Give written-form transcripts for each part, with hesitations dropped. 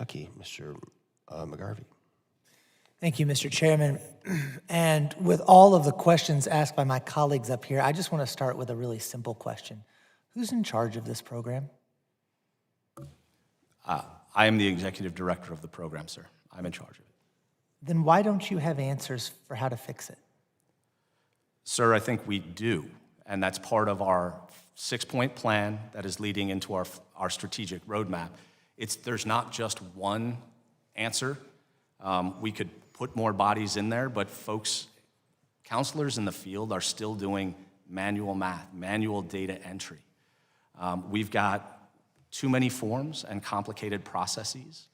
Kentucky, Mr. McGarvey. Thank you, Mr. Chairman. And with all of the questions asked by my colleagues up here, I just want to start with a really simple question. Who's in charge of this program? I am the executive director of the program, sir. I'm in charge of it. Then why don't you have answers for how to fix it? Sir, I think we do, and that's part of our 6-point plan that is leading into our strategic roadmap. There's not just one answer. We could put more bodies in there, but counselors in the field are still doing manual math, manual data entry. We've got too many forms and complicated processes.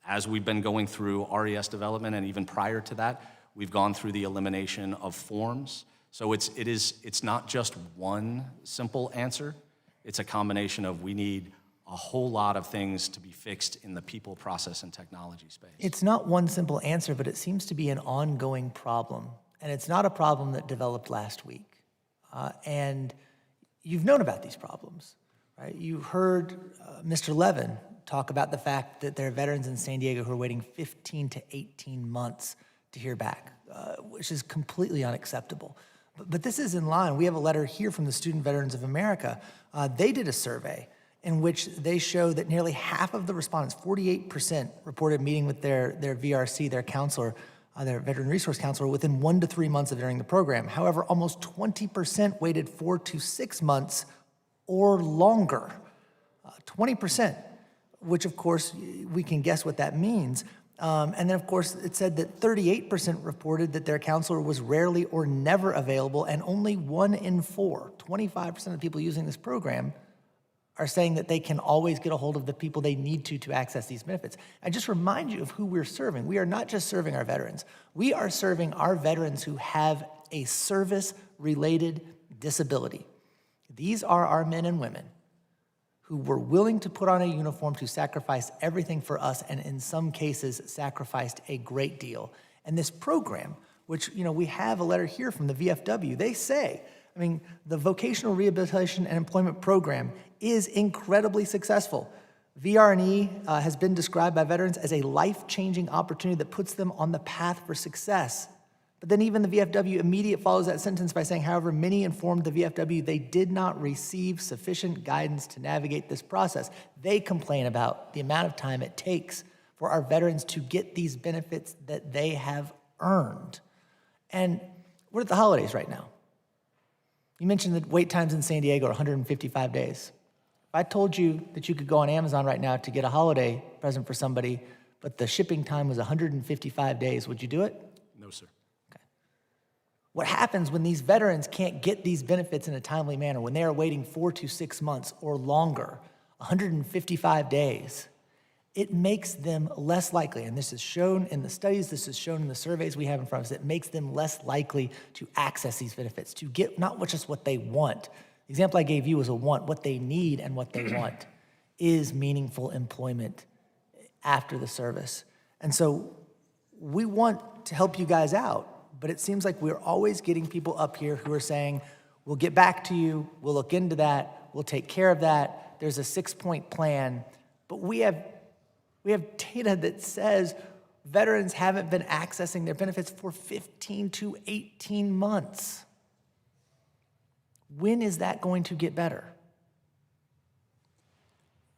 As we've been going through RES development, and even prior to that, we've gone through the elimination of forms. So it's not just one simple answer. It's a combination of we need a whole lot of things to be fixed in the people, process, and technology space. It's not one simple answer, but it seems to be an ongoing problem. And it's not a problem that developed last week. And you've known about these problems, right? You heard Mr. Levin talk about the fact that there are veterans in San Diego who are waiting 15 to 18 months to hear back, which is completely unacceptable. But this is in line. We have a letter here from the Student Veterans of America. They did a survey in which they show that nearly half of the respondents, 48%, reported meeting with their VRC, their counselor, their veteran resource counselor, within 1 to 3 months of entering the program. However, almost 20% waited 4 to 6 months or longer. 20%, which of course we can guess what that means. And then of course it said that 38% reported that their counselor was rarely or never available, and only 1 in 4, 25% of the people using this program, are saying that they can always get a hold of the people they need to access these benefits. I just remind you of who we're serving. We are not just serving our veterans. We are serving our veterans who have a service-related disability. These are our men and women who were willing to put on a uniform to sacrifice everything for us, and in some cases sacrificed a great deal. And this program, which we have a letter here from the VFW, they say, the Vocational Rehabilitation and Employment Program is incredibly successful. VR&E has been described by veterans as a life-changing opportunity that puts them on the path for success. But then even the VFW immediately follows that sentence by saying, however, many informed the VFW they did not receive sufficient guidance to navigate this process. They complain about the amount of time it takes for our veterans to get these benefits that they have earned. And we're at the holidays right now. You mentioned that wait times in San Diego are 155 days. If I told you that you could go on Amazon right now to get a holiday present for somebody, but the shipping time was 155 days, would you do it? No, sir. Okay. What happens when these veterans can't get these benefits in a timely manner, when they are waiting 4 to 6 months or longer, 155 days? It makes them less likely, and this is shown in the studies, this is shown in the surveys we have in front of us, it makes them less likely to access these benefits, to get not just what they want. The example I gave you was a want. What they need and what they want is meaningful employment after the service. And so we want to help you guys out, but it seems like we're always getting people up here who are saying, we'll get back to you, we'll look into that, we'll take care of that, there's a 6-point plan, but we have data that says veterans haven't been accessing their benefits for 15 to 18 months. When is that going to get better?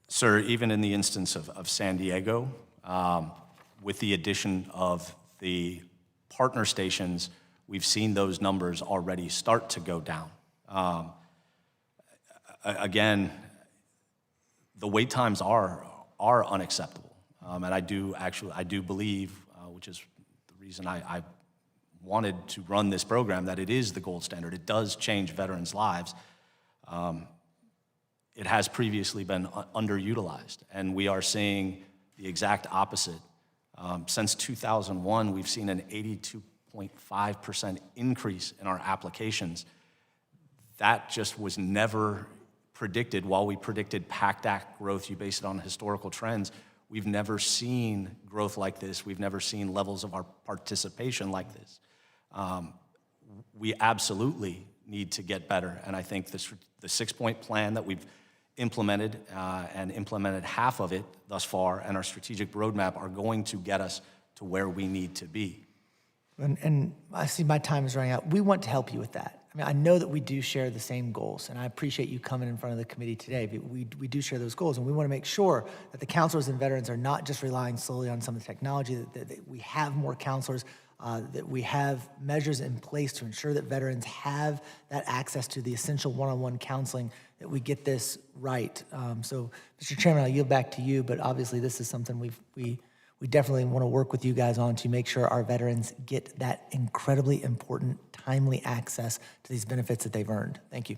Sir, even in the instance of San Diego, with the addition of the partner stations, we've seen those numbers already start to go down. Again, the wait times are unacceptable. And I do believe, which is the reason I wanted to run this program, that it is the gold standard. It does change veterans' lives. It has previously been underutilized, and we are seeing the exact opposite. Since 2001, we've seen an 82.5% increase in our applications. That just was never predicted. While we predicted PACT Act growth, you base it on historical trends, we've never seen growth like this. We've never seen levels of our participation like this. We absolutely need to get better, and I think the 6-point plan that we've implemented and implemented half of it thus far, and our strategic roadmap are going to get us to where we need to be. And I see my time is running out. We want to help you with that. I mean, I know that we do share the same goals, and I appreciate you coming in front of the committee today. But we do share those goals, and we want to make sure that the counselors and veterans are not just relying solely on some of the technology, that we have more counselors, that we have measures in place to ensure that veterans have that access to the essential one-on-one counseling, that we get this right. So, Mr. Chairman, I'll yield back to you, but obviously this is something we definitely want to work with you guys on to make sure our veterans get that incredibly important, timely access to these benefits that they've earned. Thank you.